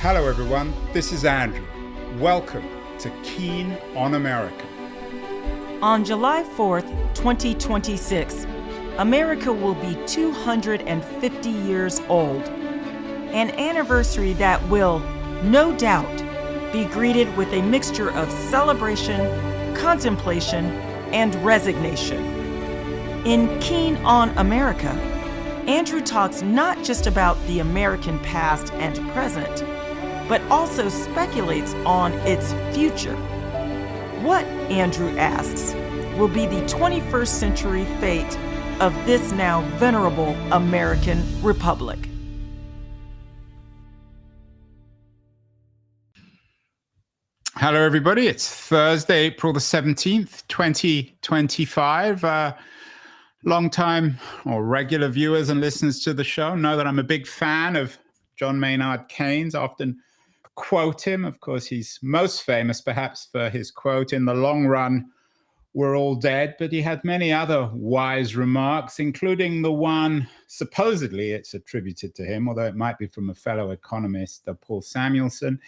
Hello everyone, this is Andrew. Welcome to Keen on America. On July 4th, 2026, America will be 250 years old, an anniversary that will, no doubt, be greeted with a mixture of celebration, contemplation, and resignation. In Keen on America, Andrew talks not just about the American past and present, but also speculates on its future. What, Andrew asks, will be the 21st century fate of this now venerable American republic? Hello everybody, it's Thursday, April the 17th, 2025. Long-time or regular viewers and listeners to the show know that I'm a big fan of John Maynard Keynes. I often quote him. Of course, he's most famous perhaps for his quote, "In the long run, we're all dead," but he had many other wise remarks, including the one, supposedly it's attributed to him, although it might be from a fellow economist, Paul Samuelson.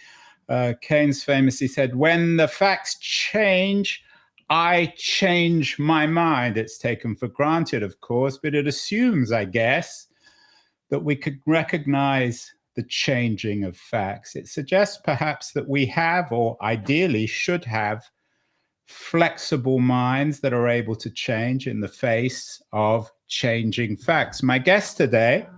Keynes famously said, "When the facts change, I change my mind." It's taken for granted, of course, but it assumes, I guess, that we could recognize the changing of facts. It suggests perhaps that we have, or ideally should have, flexible minds that are able to change in the face of changing facts. My guest today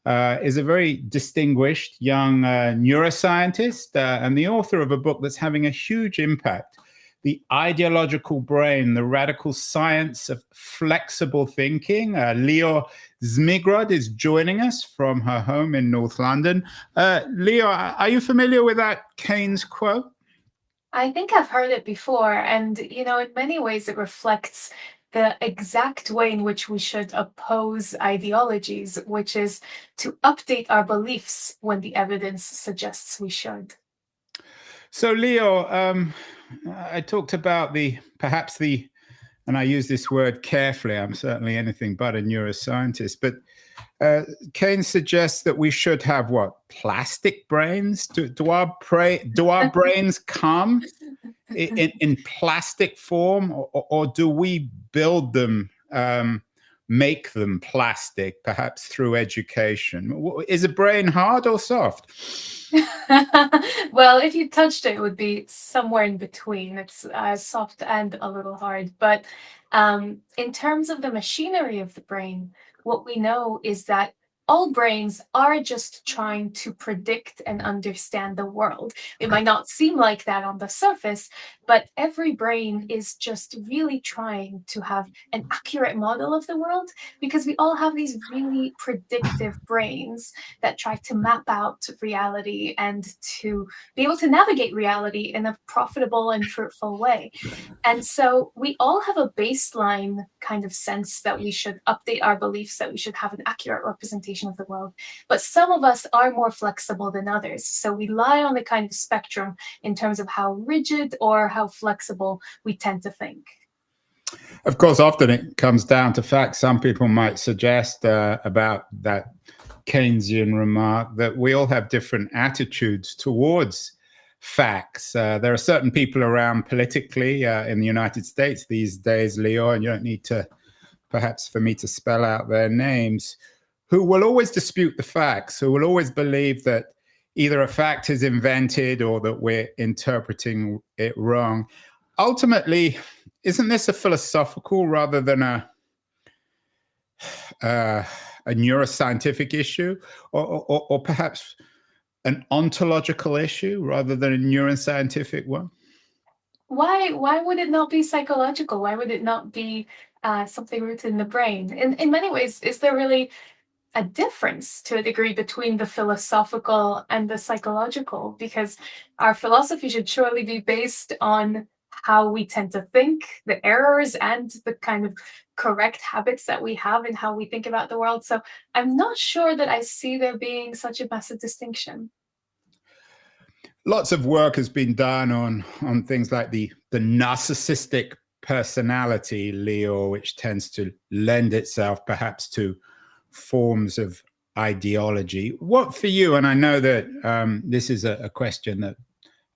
is a very distinguished young neuroscientist and the author of a book that's having a huge impact, The Ideological Brain, the Radical Science of Flexible Thinking. Leor Zmigrod is joining us from her home in North London. Leor, are you familiar with that Keynes quote? I think I've heard it before, and in many ways it reflects the exact way in which we should oppose ideologies, which is to update our beliefs when the evidence suggests we should. So, Leor, I talked about and I use this word carefully, I'm certainly anything but a neuroscientist, but Keynes suggests that we should have what? Plastic brains? Do our brains come in plastic form, or do we build them, make them plastic, perhaps through education? Is a brain hard or soft? Well, if you touched it, it would be somewhere in between. It's soft and a little hard. But in terms of the machinery of the brain, what we know is that all brains are just trying to predict and understand the world. It might not seem like that on the surface, but every brain is just really trying to have an accurate model of the world, because we all have these really predictive brains that try to map out reality and to be able to navigate reality in a profitable and fruitful way. And so we all have a baseline kind of sense that we should update our beliefs, that we should have an accurate representation of the world. But some of us are more flexible than others. So we lie on the kind of spectrum in terms of how rigid or how flexible we tend to think. Of course, often it comes down to facts. Some people might suggest about that Keynesian remark that we all have different attitudes towards facts. There are certain people around politically in the United States these days, Leor, and you don't need to, perhaps for me to spell out their names, who will always dispute the facts, who will always believe that either a fact is invented or that we're interpreting it wrong. Ultimately, isn't this a philosophical rather than a neuroscientific issue, or perhaps an ontological issue rather than a neuroscientific one? Why would it not be psychological? Why would it not be something rooted in the brain? In many ways, is there really a difference to a degree between the philosophical and the psychological? Because our philosophy should surely be based on how we tend to think, the errors and the kind of correct habits that we have in how we think about the world. So I'm not sure that I see there being such a massive distinction. Lots of work has been done on things like the narcissistic personality, Leor, which tends to lend itself perhaps to forms of ideology. What for you, and I know that this is a question that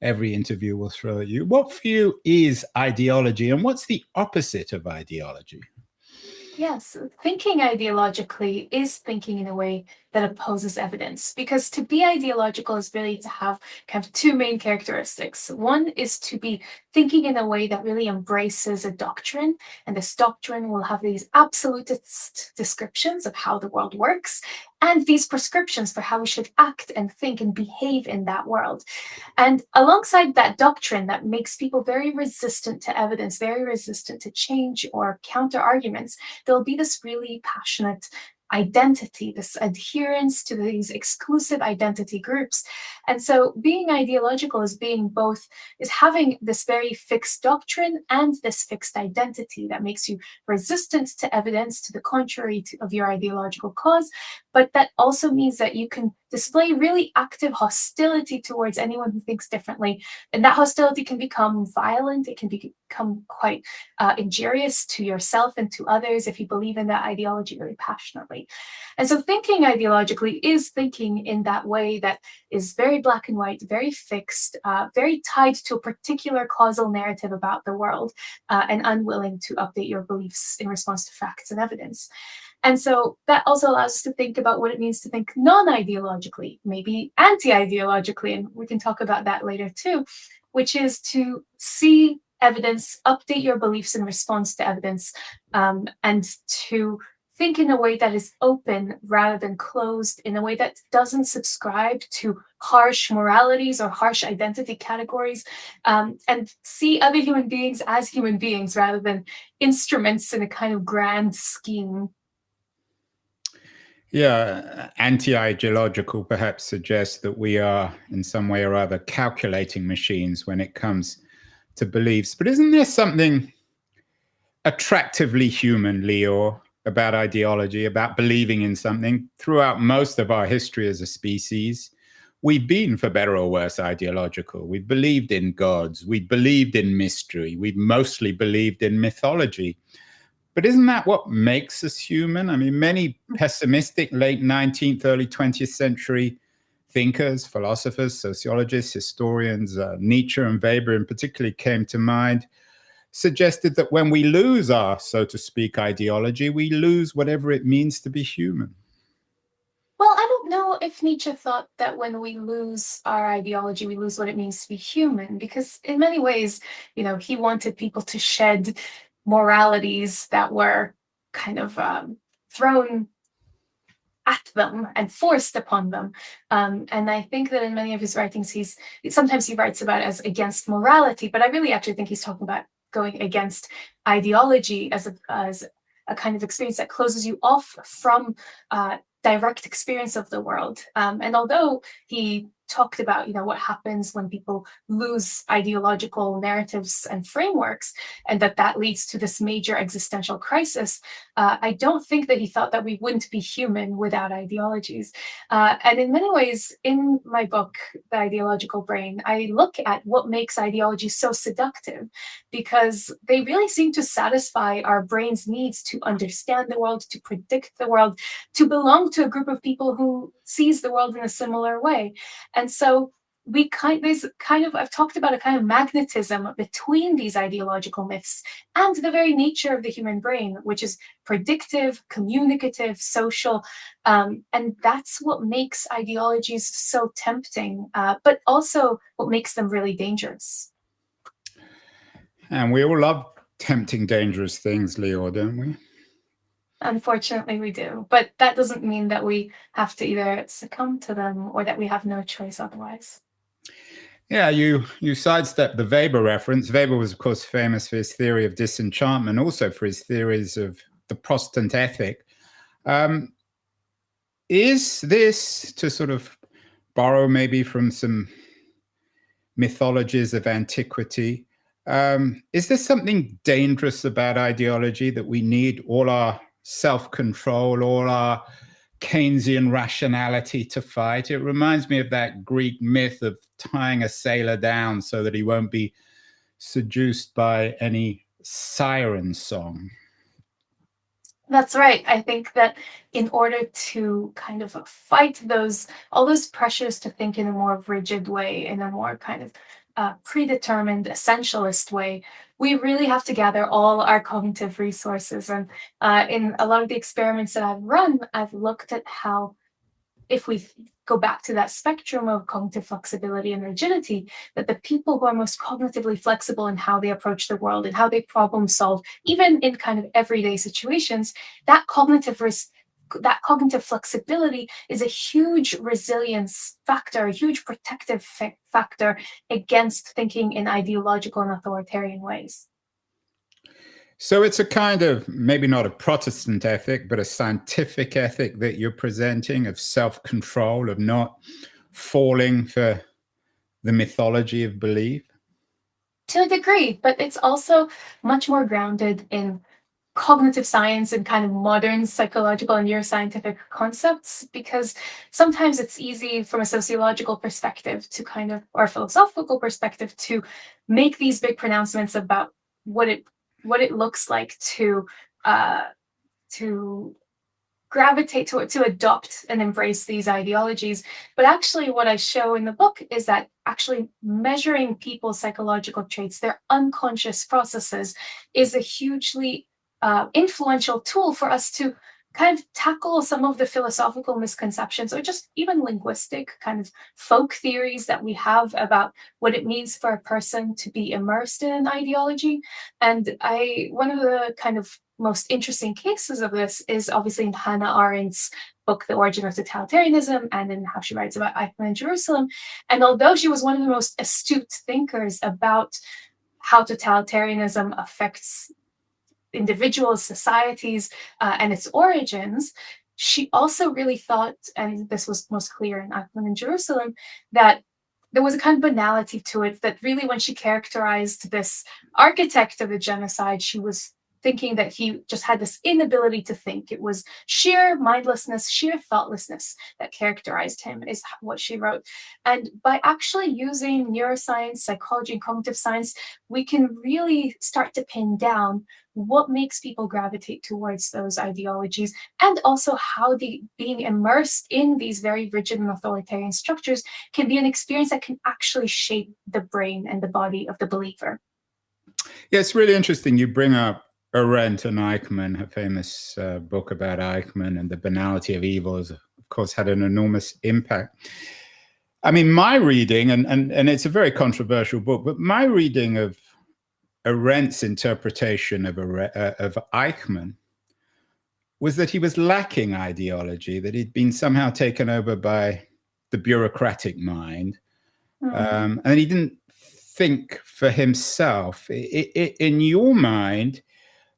every interview will throw at you, what for you is ideology, and what's the opposite of ideology? Yes, thinking ideologically is thinking in a way that opposes evidence, because to be ideological is really to have kind of two main characteristics. One is to be thinking in a way that really embraces a doctrine, and this doctrine will have these absolutist descriptions of how the world works, and these prescriptions for how we should act and think and behave in that world. And alongside that doctrine that makes people very resistant to evidence, very resistant to change or counter arguments, there'll be this really passionate identity, this adherence to these exclusive identity groups. And so being ideological is being both, is having this very fixed doctrine and this fixed identity that makes you resistant to evidence, to the contrary of your ideological cause. But that also means that you can display really active hostility towards anyone who thinks differently. And that hostility can become violent, it can become quite injurious to yourself and to others if you believe in that ideology really passionately. And so thinking ideologically is thinking in that way that is very black and white, very fixed, very tied to a particular causal narrative about the world, and unwilling to update your beliefs in response to facts and evidence. And so that also allows us to think about what it means to think non-ideologically, maybe anti-ideologically, and we can talk about that later too, which is to see evidence, update your beliefs in response to evidence, and to think in a way that is open rather than closed, in a way that doesn't subscribe to harsh moralities or harsh identity categories, and see other human beings as human beings rather than instruments in a kind of grand scheme. Yeah, anti-ideological perhaps suggests that we are in some way or other calculating machines when it comes to beliefs. But isn't there something attractively human, Leor, about ideology, about believing in something? Throughout most of our history as a species, we've been, for better or worse, ideological. We've believed in gods. We've believed in mystery. We've mostly believed in mythology. But isn't that what makes us human? I mean, many pessimistic late 19th, early 20th century thinkers, philosophers, sociologists, historians, Nietzsche and Weber in particular came to mind, suggested that when we lose our, so to speak, ideology, we lose whatever it means to be human. Well, I don't know if Nietzsche thought that when we lose our ideology, we lose what it means to be human, because in many ways, he wanted people to shed moralities that were kind of thrown at them and forced upon them. And I think that in many of his writings, sometimes he writes about it as against morality, but I really actually think he's talking about going against ideology as a kind of experience that closes you off from direct experience of the world. And although he talked about what happens when people lose ideological narratives and frameworks, and that leads to this major existential crisis, I don't think that he thought that we wouldn't be human without ideologies. And in many ways, in my book, The Ideological Brain, I look at what makes ideology so seductive, because they really seem to satisfy our brain's needs to understand the world, to predict the world, to belong to a group of people who sees the world in a similar way. And so I've talked about a kind of magnetism between these ideological myths and the very nature of the human brain, which is predictive, communicative, social. And that's what makes ideologies so tempting, but also what makes them really dangerous. And we all love tempting, dangerous things, Leor, don't we? Unfortunately, we do. But that doesn't mean that we have to either succumb to them or that we have no choice otherwise. Yeah, you sidestepped the Weber reference. Weber was, of course, famous for his theory of disenchantment, also for his theories of the Protestant ethic. Is this, to sort of borrow maybe from some mythologies of antiquity, is there something dangerous about ideology, that we need all our self-control, all our Keynesian rationality to fight? It reminds me of that Greek myth of tying a sailor down so that he won't be seduced by any siren song. That's right. I think that in order to kind of fight all those pressures to think in a more rigid way, in a more kind of predetermined essentialist way, we really have to gather all our cognitive resources. And in a lot of the experiments that I've run, I've looked at how, if we go back to that spectrum of cognitive flexibility and rigidity, that the people who are most cognitively flexible in how they approach the world and how they problem solve, even in kind of everyday situations, that that cognitive flexibility is a huge resilience factor, a huge protective factor against thinking in ideological and authoritarian ways. So it's a kind of, maybe not a Protestant ethic, but a scientific ethic that you're presenting, of self-control, of not falling for the mythology of belief. To a degree, but it's also much more grounded in cognitive science and kind of modern psychological and neuroscientific concepts, because sometimes it's easy from a sociological perspective to kind of, or a philosophical perspective, to make these big pronouncements about what it looks like to gravitate to adopt and embrace these ideologies. But actually, what I show in the book is that actually measuring people's psychological traits, their unconscious processes, is a hugely influential tool for us to kind of tackle some of the philosophical misconceptions, or just even linguistic kind of folk theories that we have about what it means for a person to be immersed in an ideology. And one of the kind of most interesting cases of this is obviously in Hannah Arendt's book, The Origin of Totalitarianism, and in how she writes about Eichmann in Jerusalem. And although she was one of the most astute thinkers about how totalitarianism affects individuals, societies, and its origins, she also really thought, and this was most clear in Eichmann in Jerusalem, that there was a kind of banality to it, that really when she characterized this architect of the genocide, she was thinking that he just had this inability to think. It was sheer mindlessness, sheer thoughtlessness that characterized him, is what she wrote. And by actually using neuroscience, psychology, and cognitive science, we can really start to pin down what makes people gravitate towards those ideologies, and also how being immersed in these very rigid and authoritarian structures can be an experience that can actually shape the brain and the body of the believer. Yeah, it's really interesting. You bring up Arendt and Eichmann. Her famous book about Eichmann and the banality of evil has, of course, had an enormous impact. I mean, my reading, and it's a very controversial book, but my reading of Arendt's interpretation of Eichmann was that he was lacking ideology, that he'd been somehow taken over by the bureaucratic mind, and he didn't think for himself. In your mind,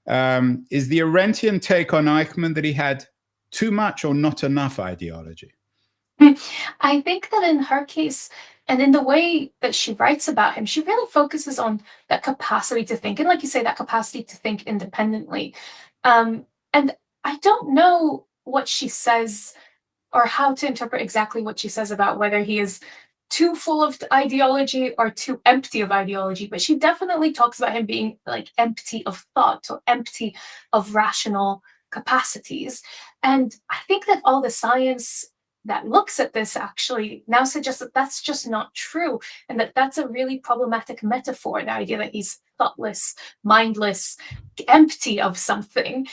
is the Arendtian take on Eichmann that he had too much or not enough ideology? I think that in her case, and in the way that she writes about him, she really focuses on that capacity to think. And like you say, that capacity to think independently. And I don't know what she says, or how to interpret exactly what she says about whether he is too full of ideology or too empty of ideology, but she definitely talks about him being like empty of thought, or empty of rational capacities. And I think that all the science that looks at this actually now suggests that that's just not true, and that that's a really problematic metaphor, the idea that he's thoughtless, mindless, empty of something,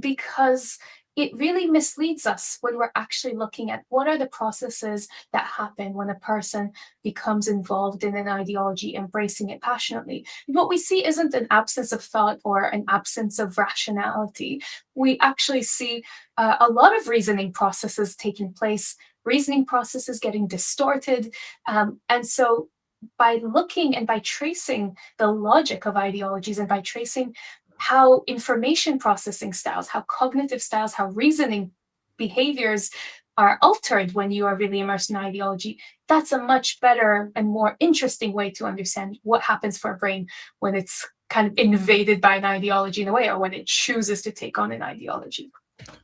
because it really misleads us when we're actually looking at what are the processes that happen when a person becomes involved in an ideology, embracing it passionately. What we see isn't an absence of thought or an absence of rationality. We actually see a lot of reasoning processes taking place, reasoning processes getting distorted. And so by looking and by tracing the logic of ideologies, and by tracing how information processing styles, how cognitive styles, how reasoning behaviors are altered when you are really immersed in ideology, that's a much better and more interesting way to understand what happens for a brain when it's kind of invaded by an ideology in a way, or when it chooses to take on an ideology.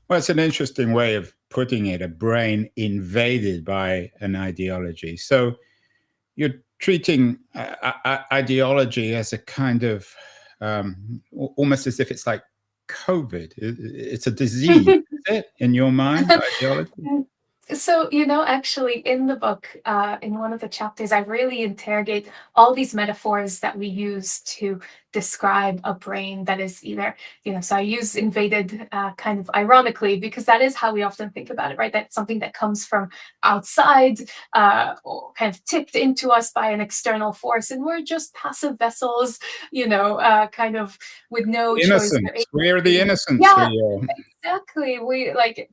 Well, it's an interesting way of putting it, a brain invaded by an ideology. So you're treating ideology as a kind of almost as if it's like COVID? It's a disease, is it, in your mind, ideology? So, actually, in the book, in one of the chapters, I really interrogate all these metaphors that we use to describe a brain that is either, so I use invaded kind of ironically, because that is how we often think about it, right? That's something that comes from outside, or kind of tipped into us by an external force, and we're just passive vessels, kind of with no choice. Innocents. Where are the innocents, Yeah, Leo? exactly.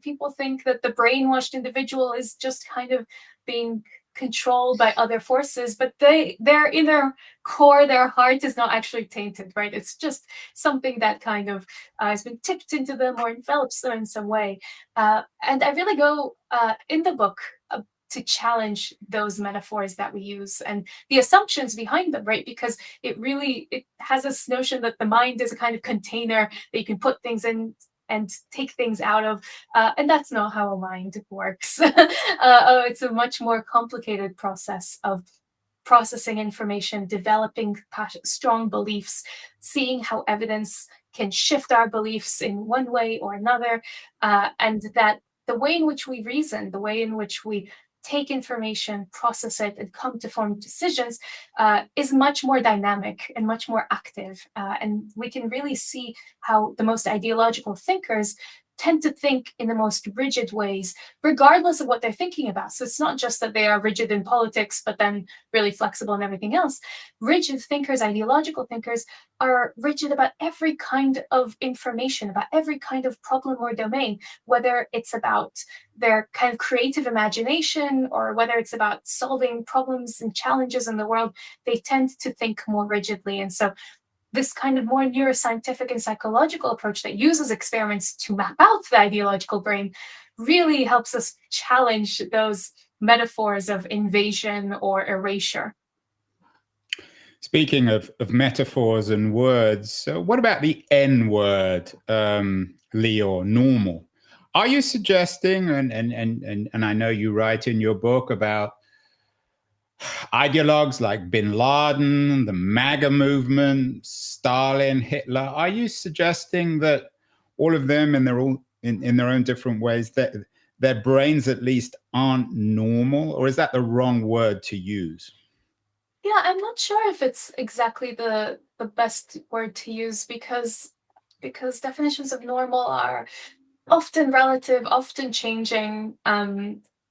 People think that the brainwashed individual is just kind of being controlled by other forces, but their inner core, their heart is not actually tainted, right? It's just something that kind of has been tipped into them or envelops them in some way. And I really go in the book to challenge those metaphors that we use and the assumptions behind them, right? Because it has this notion that the mind is a kind of container that you can put things in and take things out of, and that's not how a mind works. It's a much more complicated process of processing information, developing strong beliefs, seeing how evidence can shift our beliefs in one way or another, and that the way in which we reason, the way in which we take information, process it, and come to form decisions is much more dynamic and much more active. And we can really see how the most ideological thinkers tend to think in the most rigid ways, regardless of what they're thinking about. So it's not just that they are rigid in politics, but then really flexible in everything else. Rigid thinkers, ideological thinkers, are rigid about every kind of information, about every kind of problem or domain, whether it's about their kind of creative imagination or whether it's about solving problems and challenges in the world. They tend to think more rigidly. And so this kind of more neuroscientific and psychological approach that uses experiments to map out the ideological brain really helps us challenge those metaphors of invasion or erasure. Speaking of metaphors and words, so what about the N word, Leor, normal? Are you suggesting, and I know you write in your book about ideologues like bin Laden, the MAGA movement, Stalin, Hitler, are you suggesting that all of them in their own different ways, that their brains at least aren't normal? Or is that the wrong word to use? Yeah, I'm not sure if it's exactly the best word to use because definitions of normal are often relative, often changing,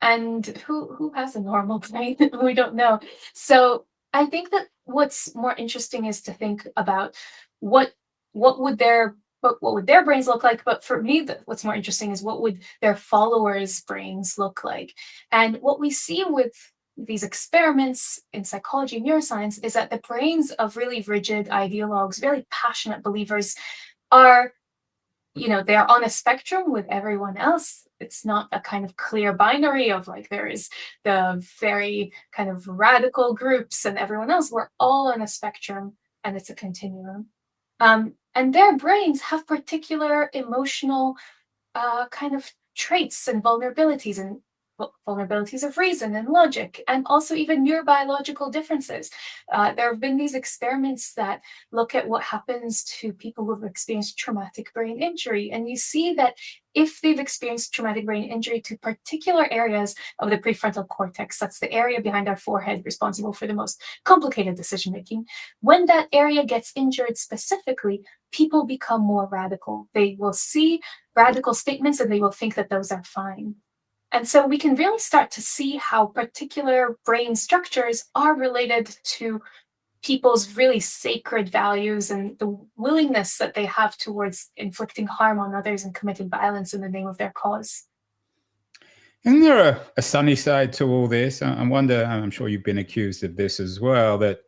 and who has a normal brain? We don't know. So I think that what's more interesting is to think about what what would their what would their brains look like. But for me, what's more interesting is what would their followers' brains look like. And what we see with these experiments in psychology and neuroscience is that the brains of really rigid ideologues, really passionate believers, are they're on a spectrum with everyone else. It's not a kind of clear binary of like there is the very kind of radical groups and everyone else. We're all on a spectrum and it's a continuum. And their brains have particular emotional kind of traits and vulnerabilities of reason and logic, and also even neurobiological differences. There have been these experiments that look at what happens to people who have experienced traumatic brain injury, and you see that if they've experienced traumatic brain injury to particular areas of the prefrontal cortex, that's the area behind our forehead responsible for the most complicated decision making, when that area gets injured specifically, people become more radical. They will see radical statements and they will think that those are fine. And so we can really start to see how particular brain structures are related to people's really sacred values and the willingness that they have towards inflicting harm on others and committing violence in the name of their cause. Isn't there a sunny side to all this? I wonder, I'm sure you've been accused of this as well, that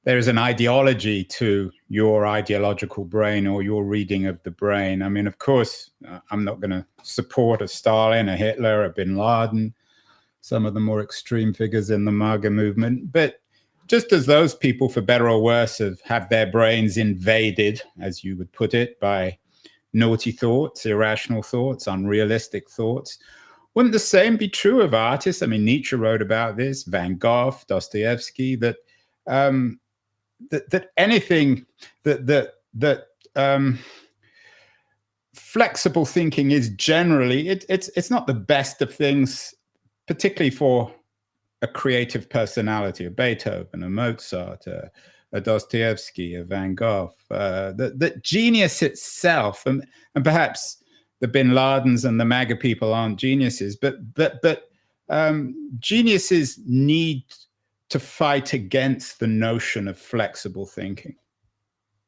there is an ideology to your ideological brain or your reading of the brain. I mean, of course, I'm not going to support a Stalin, a Hitler, a bin Laden, some of the more extreme figures in the MAGA movement. But just as those people, for better or worse, have had their brains invaded, as you would put it, by naughty thoughts, irrational thoughts, unrealistic thoughts, wouldn't the same be true of artists? I mean, Nietzsche wrote about this, Van Gogh, Dostoevsky, that anything that flexible thinking is generally, it's not the best of things, particularly for a creative personality, a Beethoven, a Mozart, a Dostoevsky, a Van Gogh. That genius itself, and perhaps the Bin Ladens and the MAGA people aren't geniuses, but geniuses need to fight against the notion of flexible thinking.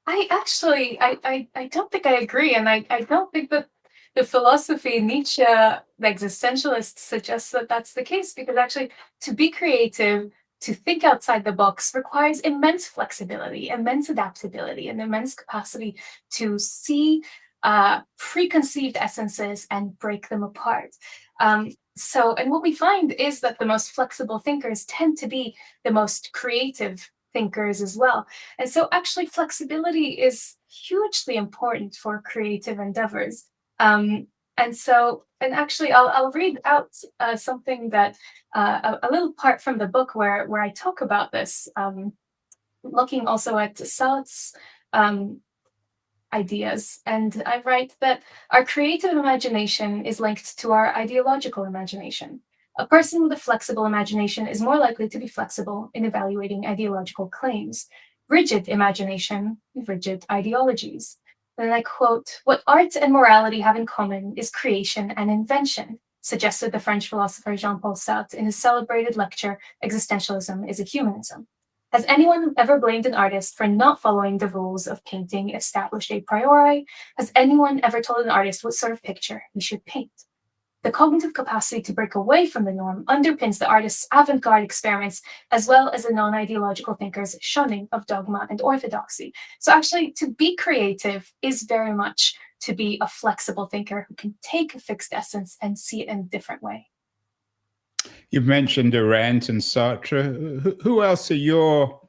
I don't think I agree, and I don't think that the philosophy Nietzsche, the existentialist, suggests that that's the case, because actually to be creative, to think outside the box, requires immense flexibility, immense adaptability, and immense capacity to see preconceived essences and break them apart. And what we find is that the most flexible thinkers tend to be the most creative thinkers as well. And so actually flexibility is hugely important for creative endeavors. And actually I'll read out something that a little part from the book where I talk about this, looking also at Sartre's ideas. And I write that our creative imagination is linked to our ideological imagination. A person with a flexible imagination is more likely to be flexible in evaluating ideological claims. Rigid imagination, rigid ideologies. And I quote, "What art and morality have in common is creation and invention," suggested the French philosopher Jean-Paul Sartre in his celebrated lecture, Existentialism is a Humanism. Has anyone ever blamed an artist for not following the rules of painting established a priori? Has anyone ever told an artist what sort of picture he should paint? The cognitive capacity to break away from the norm underpins the artist's avant-garde experiments, as well as the non-ideological thinker's shunning of dogma and orthodoxy. So actually, to be creative is very much to be a flexible thinker who can take a fixed essence and see it in a different way. You've mentioned Arendt and Sartre. Who else are your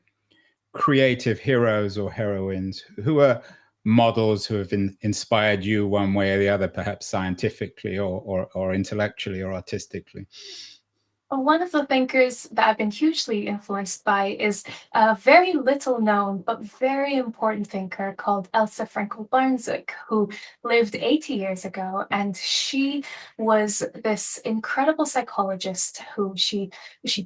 creative heroes or heroines? Who are models who have inspired you one way or the other, perhaps scientifically or intellectually or artistically? Well, one of the thinkers that I've been hugely influenced by is a very little known but very important thinker called Elsa Frankel-Barnzuk, who lived 80 years ago. And she was this incredible psychologist who she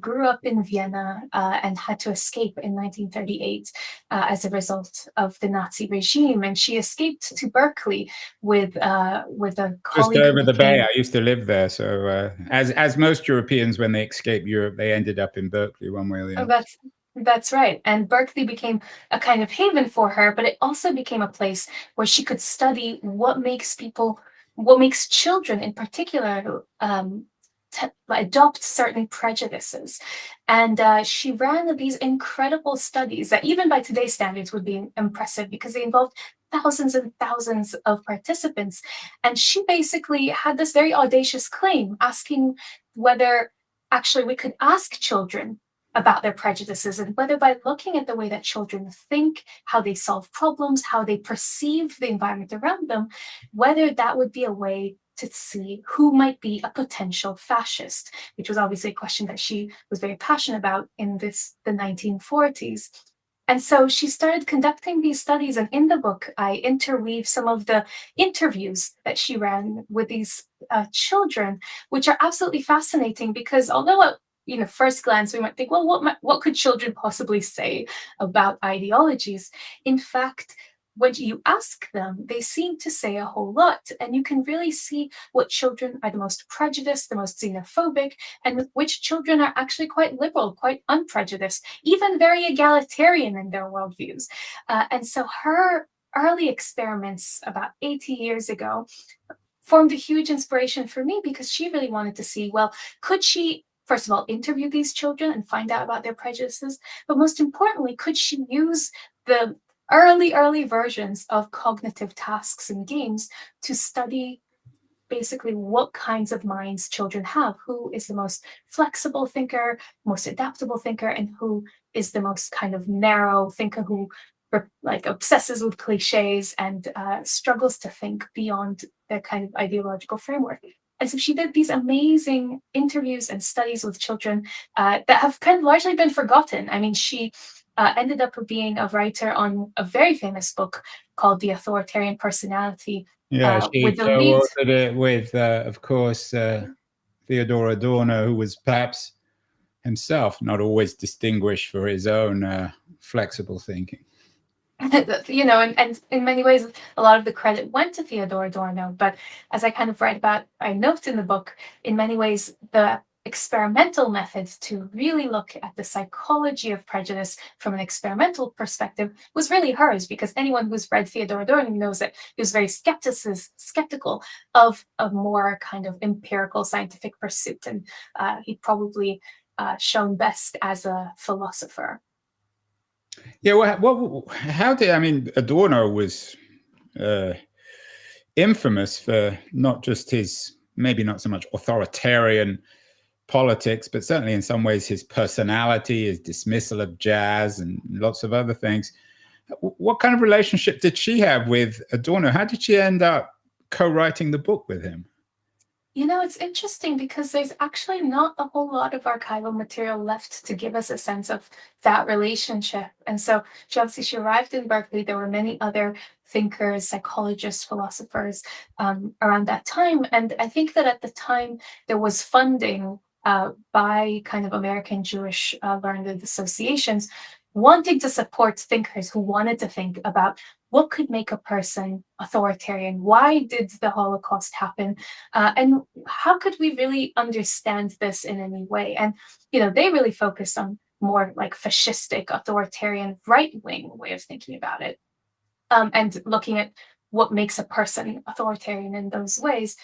grew up in Vienna and had to escape in 1938 as a result of the Nazi regime. And she escaped to Berkeley with a colleague. Just over the bay. I used to live there. So as most Europeans, when they escaped Europe, they ended up in Berkeley one way or the other. That's right. And Berkeley became a kind of haven for her, but it also became a place where she could study what makes children in particular adopt certain prejudices. And she ran these incredible studies that even by today's standards would be impressive, because they involved thousands and thousands of participants. And she basically had this very audacious claim, asking whether actually we could ask children about their prejudices, and whether by looking at the way that children think, how they solve problems, how they perceive the environment around them, whether that would be a way to see who might be a potential fascist, which was obviously a question that she was very passionate about in the 1940s. And so she started conducting these studies, and in the book, I interweave some of the interviews that she ran with these children, which are absolutely fascinating, because although at first glance we might think, well, what could children possibly say about ideologies? In fact, when you ask them, they seem to say a whole lot, and you can really see what children are the most prejudiced, the most xenophobic, and which children are actually quite liberal, quite unprejudiced, even very egalitarian in their worldviews. And so her early experiments about 80 years ago formed a huge inspiration for me, because she really wanted to see, well, could she, first of all, interview these children and find out about their prejudices, but most importantly, could she use the early versions of cognitive tasks and games to study basically what kinds of minds children have, who is the most flexible thinker, most adaptable thinker, and who is the most kind of narrow thinker who obsesses with cliches and struggles to think beyond their kind of ideological framework. And so she did these amazing interviews and studies with children that have kind of largely been forgotten. I mean, she ended up being a writer on a very famous book called The Authoritarian Personality, Yeah, she with the lead. co-authored it with, of course, Theodor Adorno, who was perhaps himself not always distinguished for his own flexible thinking. And in many ways, a lot of the credit went to Theodor Adorno. But as I kind of write about, I note in the book, in many ways, the experimental method to really look at the psychology of prejudice from an experimental perspective was really hers, because anyone who's read Theodor Adorno knows that he was very skeptical of a more kind of empirical scientific pursuit, and he probably shown best as a philosopher. Yeah, I mean, Adorno was infamous for not just his, maybe not so much authoritarian politics, but certainly in some ways his personality, his dismissal of jazz, and lots of other things. What kind of relationship did she have with Adorno? How did she end up co-writing the book with him? It's interesting because there's actually not a whole lot of archival material left to give us a sense of that relationship. And so she arrived in Berkeley. There were many other thinkers, psychologists, philosophers around that time. And I think that at the time there was funding by kind of American Jewish learned associations wanting to support thinkers who wanted to think about what could make a person authoritarian? Why did the Holocaust happen? And how could we really understand this in any way? And, they really focused on more like fascistic, authoritarian, right-wing way of thinking about it, and looking at what makes a person authoritarian in those ways.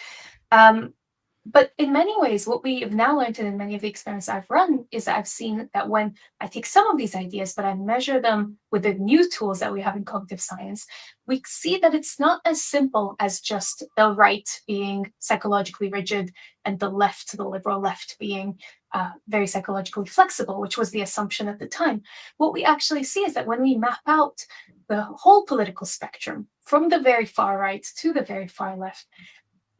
But in many ways, what we have now learned, and in many of the experiments I've run, is that I've seen that when I take some of these ideas, but I measure them with the new tools that we have in cognitive science, we see that it's not as simple as just the right being psychologically rigid and the left, the liberal left, being very psychologically flexible, which was the assumption at the time. What we actually see is that when we map out the whole political spectrum, from the very far right to the very far left,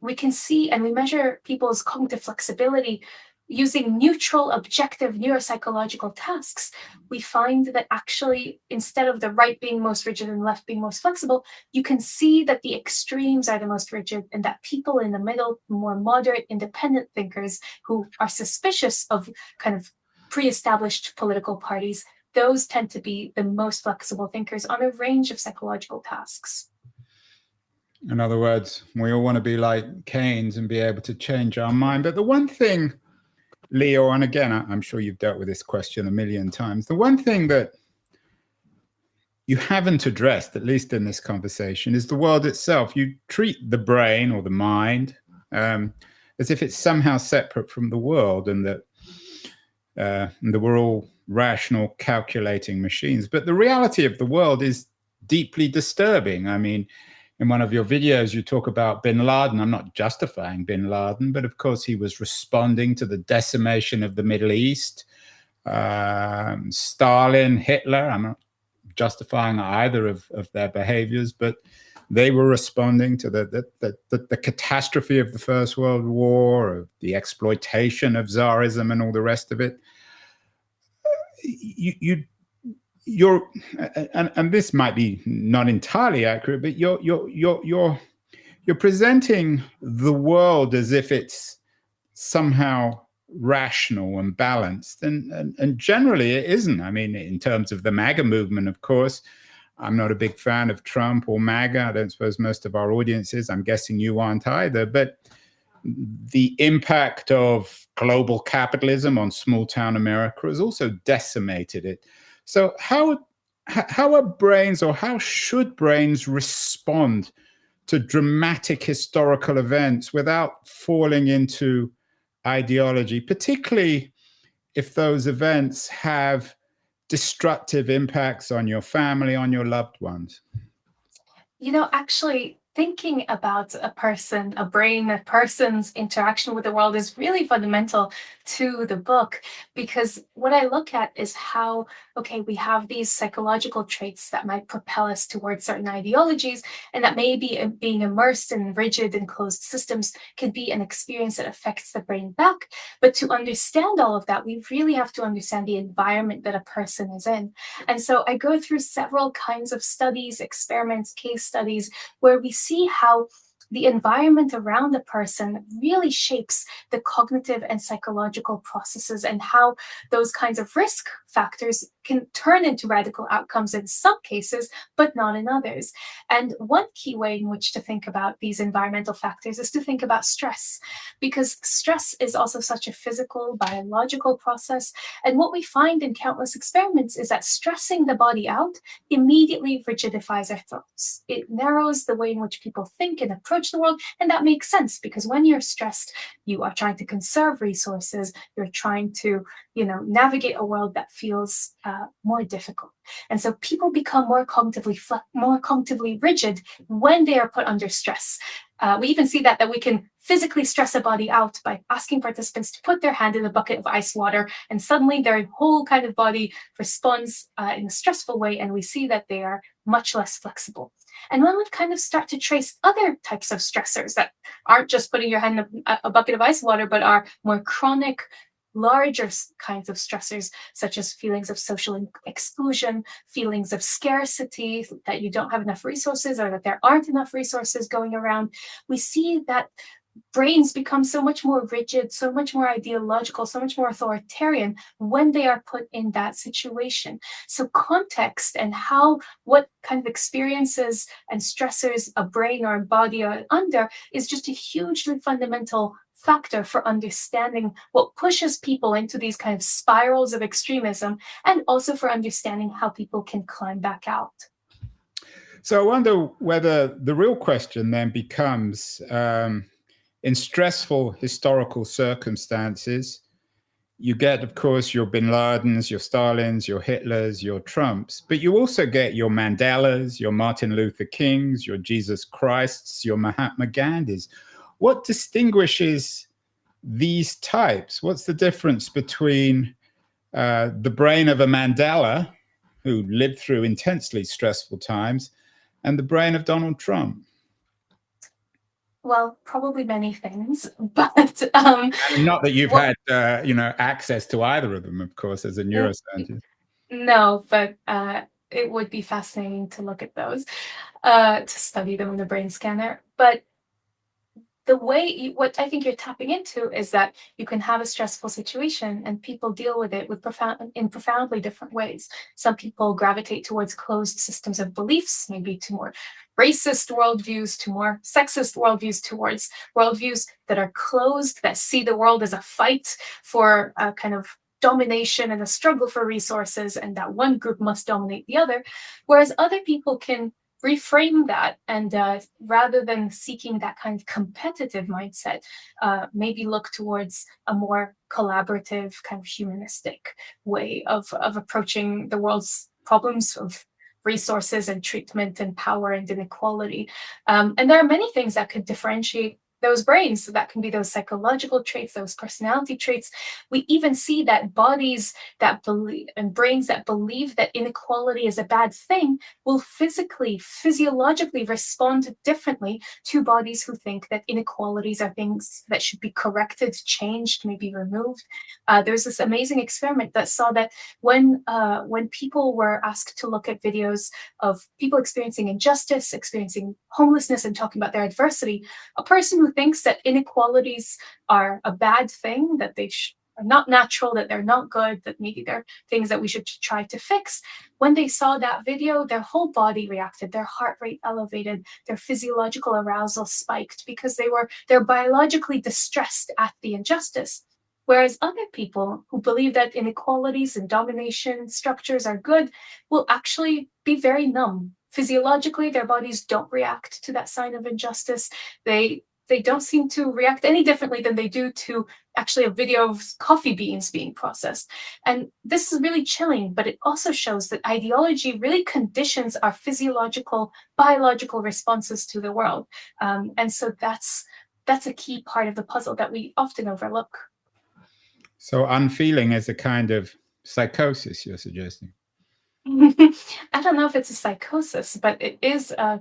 we can see and we measure people's cognitive flexibility using neutral, objective neuropsychological tasks. We find that actually, instead of the right being most rigid and left being most flexible, you can see that the extremes are the most rigid, and that people in the middle, more moderate, independent thinkers who are suspicious of kind of pre-established political parties, those tend to be the most flexible thinkers on a range of psychological tasks. In other words, we all want to be like Keynes and be able to change our mind. But the one thing, Leor, and again, I'm sure you've dealt with this question a million times, the one thing that you haven't addressed, at least in this conversation, is the world itself. You treat the brain or the mind as if it's somehow separate from the world, and that we're all rational, calculating machines. But the reality of the world is deeply disturbing. I mean, in one of your videos, you talk about bin Laden. I'm not justifying bin Laden, but of course he was responding to the decimation of the Middle East. Stalin, Hitler, I'm not justifying either of their behaviors, but they were responding to the catastrophe of the First World War, of the exploitation of Tsarism and all the rest of it. You're, and this might be not entirely accurate, but you're presenting the world as if it's somehow rational and balanced, and generally it isn't. I mean, in terms of the MAGA movement, of course, I'm not a big fan of Trump or MAGA. I don't suppose most of our audience is. I'm guessing you aren't either. But the impact of global capitalism on small town America has also decimated it. So how are brains, or how should brains respond to dramatic historical events without falling into ideology, particularly if those events have destructive impacts on your family, on your loved ones? Actually, thinking about a person, a brain, a person's interaction with the world is really fundamental to the book, because what I look at is how, okay, we have these psychological traits that might propel us towards certain ideologies, and that maybe being immersed in rigid and closed systems could be an experience that affects the brain back. But to understand all of that, we really have to understand the environment that a person is in. And so I go through several kinds of studies, experiments, case studies, where we see how the environment around the person really shapes the cognitive and psychological processes, and how those kinds of risk factors can turn into radical outcomes in some cases, but not in others. And one key way in which to think about these environmental factors is to think about stress, because stress is also such a physical, biological process. And what we find in countless experiments is that stressing the body out immediately rigidifies our thoughts. It narrows the way in which people think and approach the world. And that makes sense, because when you're stressed, you are trying to conserve resources, you're trying to navigate a world that feels more difficult. And so people become more cognitively rigid when they are put under stress. We even see that we can physically stress a body out by asking participants to put their hand in a bucket of ice water, and suddenly their whole kind of body responds in a stressful way, and we see that they are much less flexible. And when we kind of start to trace other types of stressors that aren't just putting your hand in a bucket of ice water, but are more chronic, larger kinds of stressors, such as feelings of social exclusion, feelings of scarcity, that you don't have enough resources or that there aren't enough resources going around, we see that brains become so much more rigid, so much more ideological, so much more authoritarian when they are put in that situation. So context and what kind of experiences and stressors a brain or a body are under is just a hugely fundamental factor for understanding what pushes people into these kind of spirals of extremism, and also for understanding how people can climb back out. So I wonder whether the real question then becomes, in stressful historical circumstances, you get, of course, your Bin Ladens, your Stalins, your Hitlers, your Trumps, but you also get your Mandelas, your Martin Luther Kings, your Jesus Christs, your Mahatma Gandhis. What distinguishes these types? What's the difference between the brain of a Mandela, who lived through intensely stressful times, and the brain of Donald Trump? Well, probably many things, but I mean, not that you've had access to either of them, of course, as a neuroscientist. No, but it would be fascinating to look at those, to study them in a brain scanner. But what I think you're tapping into is that you can have a stressful situation and people deal with it in profoundly different ways. Some people gravitate towards closed systems of beliefs, maybe to more racist worldviews, to more sexist worldviews, towards worldviews that are closed, that see the world as a fight for a kind of domination and a struggle for resources, and that one group must dominate the other. Whereas other people can reframe that, and rather than seeking that kind of competitive mindset, maybe look towards a more collaborative, kind of humanistic way of approaching the world's problems of resources and treatment and power and inequality. And there are many things that could differentiate those brains. So that can be those psychological traits, those personality traits. We even see that bodies that believe and brains that believe that inequality is a bad thing will physiologically respond differently to bodies who think that inequalities are things that should be corrected, changed, maybe removed. There's this amazing experiment that saw that when people were asked to look at videos of people experiencing injustice, experiencing homelessness, and talking about their adversity, a person who thinks that inequalities are a bad thing, that they are not natural, that they're not good, that maybe they're things that we should try to fix, when they saw that video, their whole body reacted, their heart rate elevated, their physiological arousal spiked, because they're biologically distressed at the injustice. Whereas other people who believe that inequalities and domination structures are good will actually be very numb. Physiologically, their bodies don't react to that sign of injustice. They don't seem to react any differently than they do to actually a video of coffee beans being processed. And this is really chilling, but it also shows that ideology really conditions our physiological, biological responses to the world. And so that's a key part of the puzzle that we often overlook. So unfeeling is a kind of psychosis, you're suggesting? I don't know if it's a psychosis, but it is a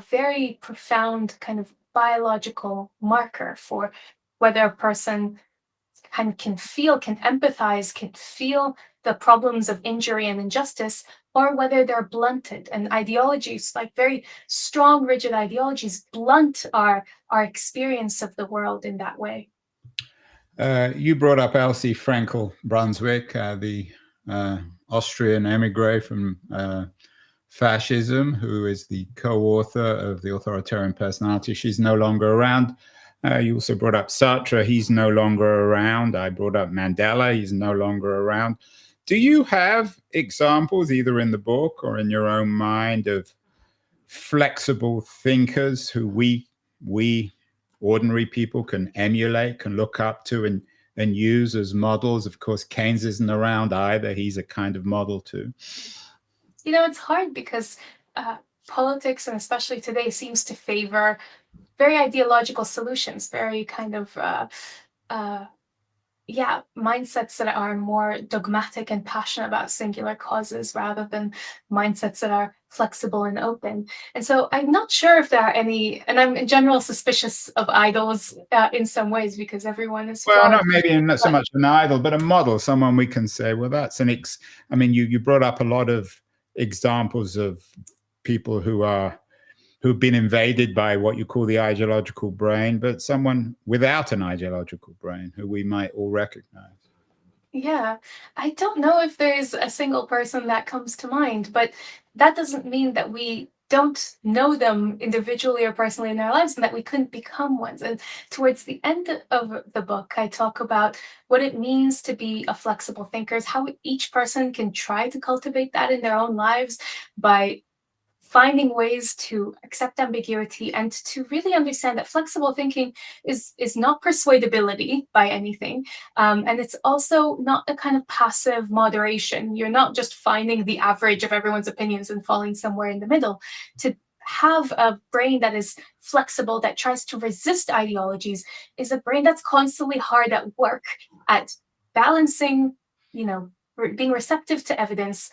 very profound kind of biological marker for whether a person and can empathize, can feel the problems of injury and injustice, or whether they're blunted. And ideologies, like very strong, rigid ideologies, blunt our experience of the world in that way. You brought up Elsie Frankel-Brunswick, the Austrian emigre from fascism, who is the co-author of The Authoritarian Personality. She's no longer around. You also brought up Sartre. He's no longer around. I brought up Mandela. He's no longer around. Do you have examples, either in the book or in your own mind, of flexible thinkers who we ordinary people can emulate, can look up to, and use as models? Of course, Keynes isn't around either. He's a kind of model too. It's hard because politics, and especially today, seems to favor very ideological solutions, very kind of mindsets that are more dogmatic and passionate about singular causes rather than mindsets that are flexible and open. And so I'm not sure if there are any, and I'm in general suspicious of idols in some ways, because everyone is flawed. Not maybe not so much an idol, but a model, someone we can say, well, that's I mean, you brought up a lot of examples of people who've been invaded by what you call the ideological brain, but someone without an ideological brain who we might all recognize. Yeah, I don't know if there's a single person that comes to mind, but that doesn't mean that we don't know them individually or personally in our lives and that we couldn't become ones. And towards the end of the book, I talk about what it means to be a flexible thinker, how each person can try to cultivate that in their own lives by finding ways to accept ambiguity and to really understand that flexible thinking is not persuadability by anything. And it's also not a kind of passive moderation. You're not just finding the average of everyone's opinions and falling somewhere in the middle. To have a brain that is flexible, that tries to resist ideologies, is a brain that's constantly hard at work at balancing, being receptive to evidence,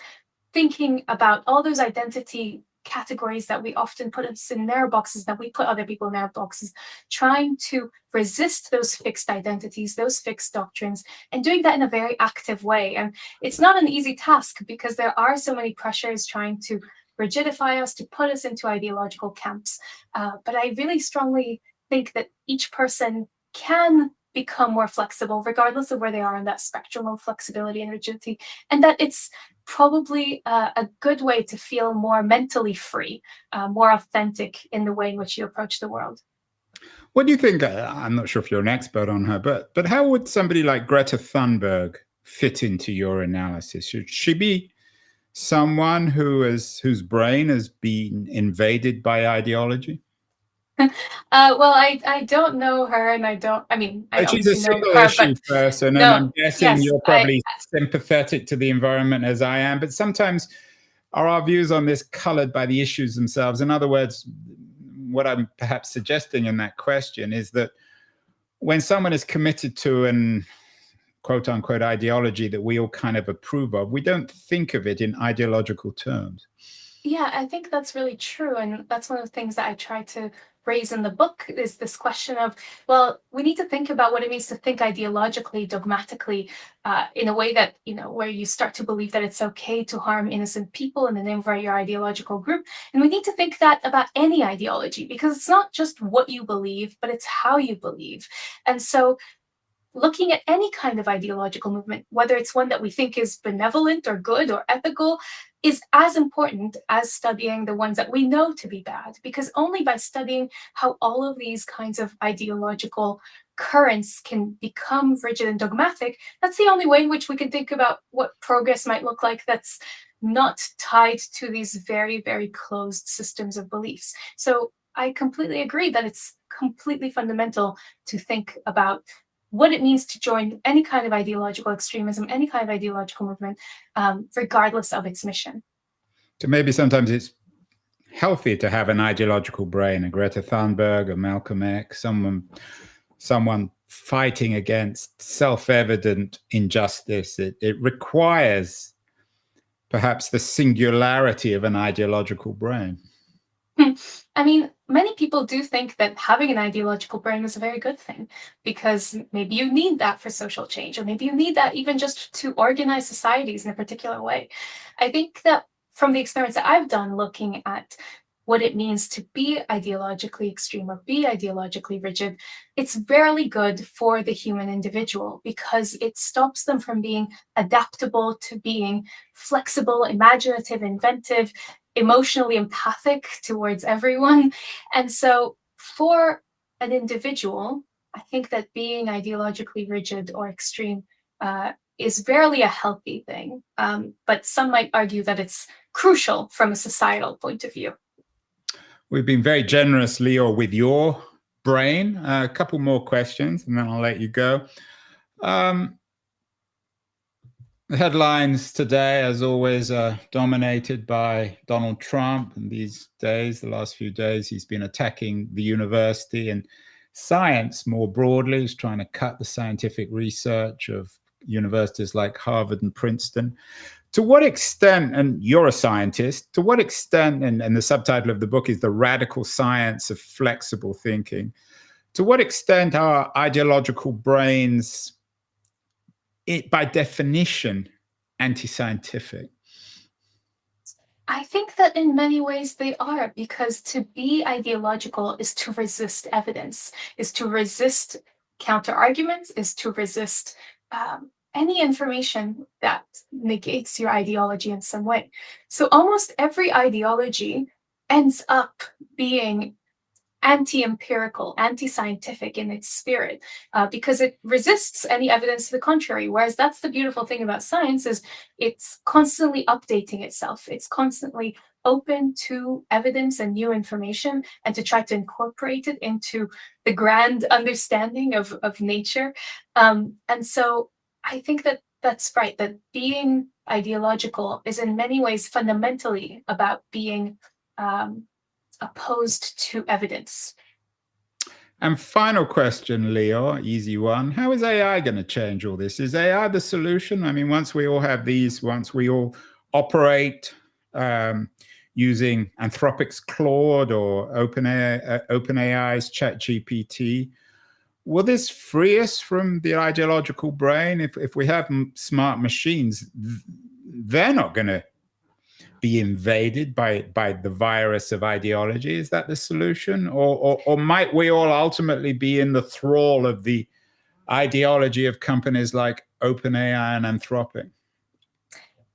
thinking about all those identity categories that we often put us in their boxes, that we put other people in their boxes, trying to resist those fixed identities, those fixed doctrines, and doing that in a very active way. And it's not an easy task because there are so many pressures trying to rigidify us, to put us into ideological camps. But I really strongly think that each person can become more flexible, regardless of where they are on that spectrum of flexibility and rigidity, and that it's probably a good way to feel more mentally free, more authentic in the way in which you approach the world. What do you think? I'm not sure if you're an expert on her, but how would somebody like Greta Thunberg fit into your analysis? Should she be someone whose brain has been invaded by ideology? Well, I don't know her, and She's a single issue person, and I'm guessing you're probably sympathetic to the environment as I am, but sometimes are our views on this colored by the issues themselves? In other words, what I'm perhaps suggesting in that question is that when someone is committed to an quote unquote ideology that we all kind of approve of, we don't think of it in ideological terms. Yeah, I think that's really true. And that's one of the things that I try to raise in the book, is this question of, well, we need to think about what it means to think ideologically, dogmatically, in a way that, where you start to believe that it's okay to harm innocent people in the name of your ideological group. And we need to think that about any ideology, because it's not just what you believe, but it's how you believe. And so looking at any kind of ideological movement, whether it's one that we think is benevolent or good or ethical, is as important as studying the ones that we know to be bad, because only by studying how all of these kinds of ideological currents can become rigid and dogmatic, that's the only way in which we can think about what progress might look like that's not tied to these very, very closed systems of beliefs. So I completely agree that it's completely fundamental to think about what it means to join any kind of ideological extremism, any kind of ideological movement, regardless of its mission. So maybe sometimes it's healthy to have an ideological brain, a Greta Thunberg, a Malcolm X, someone fighting against self-evident injustice. It requires perhaps the singularity of an ideological brain. I mean, many people do think that having an ideological brain is a very good thing because maybe you need that for social change, or maybe you need that even just to organize societies in a particular way. I think that from the experiments that I've done looking at what it means to be ideologically extreme or be ideologically rigid, it's rarely good for the human individual because it stops them from being adaptable, to being flexible, imaginative, inventive, emotionally empathic towards everyone. And so, for an individual, I think that being ideologically rigid or extreme is rarely a healthy thing. But some might argue that it's crucial from a societal point of view. We've been very generous, Leor, with your brain. A couple more questions, and then I'll let you go. The headlines today, as always, are dominated by Donald Trump. And these days, the last few days, he's been attacking the university and science more broadly. He's trying to cut the scientific research of universities like Harvard and Princeton. To what extent, and you're a scientist, to what extent, and the subtitle of the book is The Radical Science of Flexible Thinking, to what extent are ideological brains, by definition, anti-scientific? I think that in many ways they are, because to be ideological is to resist evidence, is to resist counter arguments, is to resist any information that negates your ideology in some way. So almost every ideology ends up being anti-empirical, anti-scientific in its spirit, because it resists any evidence to the contrary. Whereas that's the beautiful thing about science, is it's constantly updating itself. It's constantly open to evidence and new information, and to try to incorporate it into the grand understanding of nature. And so I think that that's right, that being ideological is in many ways fundamentally about being opposed to evidence. And final question, Leor, easy one. How is AI going to change all this? Is AI the solution? I mean, once we all have these, once we all operate using Anthropic's Claude or OpenAI's ChatGPT, will this free us from the ideological brain? If we have smart machines, they're not going to be invaded by the virus of ideology. Is that the solution? Or might we all ultimately be in the thrall of the ideology of companies like OpenAI and Anthropic?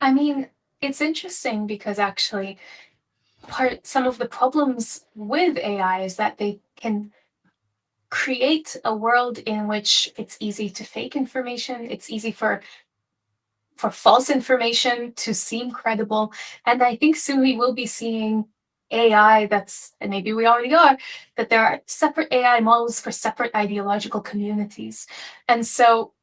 I mean, it's interesting because actually some of the problems with AI is that they can create a world in which it's easy to fake information, it's easy for false information to seem credible. And I think soon we will be seeing AI and maybe we already are, that there are separate AI models for separate ideological communities. And so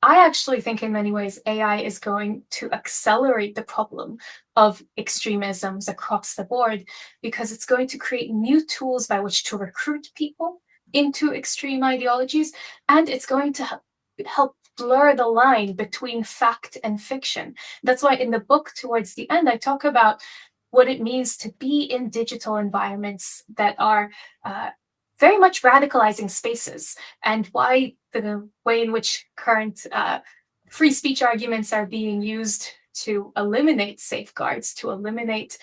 I actually think in many ways AI is going to accelerate the problem of extremisms across the board, because it's going to create new tools by which to recruit people into extreme ideologies, and it's going to help blur the line between fact and fiction. That's why in the book, towards the end, I talk about what it means to be in digital environments that are very much radicalizing spaces, and why the way in which current free speech arguments are being used to eliminate safeguards, to eliminate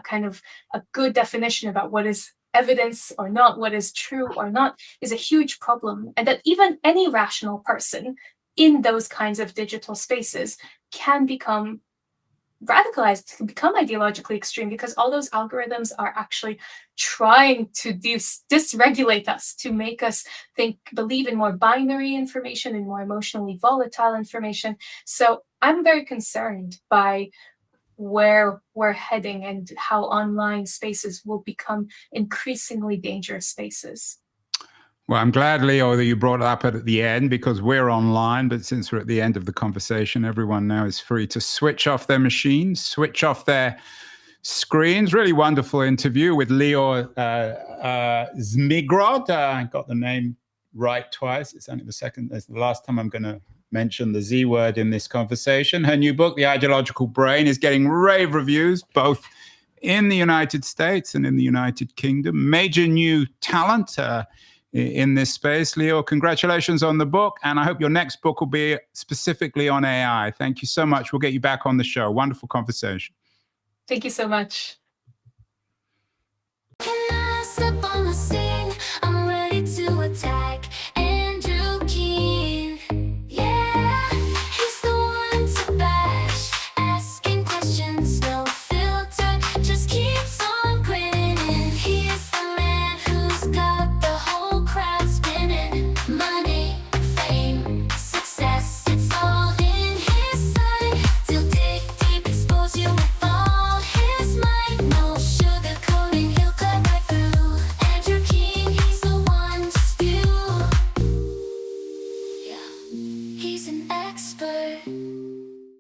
kind of a good definition about what is evidence or not, what is true or not, is a huge problem. And that even any rational person in those kinds of digital spaces can become radicalized, can become ideologically extreme, because all those algorithms are actually trying to dysregulate us, to make us believe in more binary information and more emotionally volatile information. So I'm very concerned by where we're heading and how online spaces will become increasingly dangerous spaces. Well, I'm glad, Leo, that you brought it up at the end, because we're online, but since we're at the end of the conversation, everyone now is free to switch off their machines, switch off their screens. Really wonderful interview with Leor Zmigrod. I got the name right twice. It's only the last time I'm going to mention the Z word in this conversation. Her new book, The Ideological Brain, is getting rave reviews, both in the United States and in the United Kingdom. Major new talent in this space. Leor, congratulations on the book, and I hope your next book will be specifically on AI. Thank you so much. We'll get you back on the show. Wonderful conversation. Thank you so much.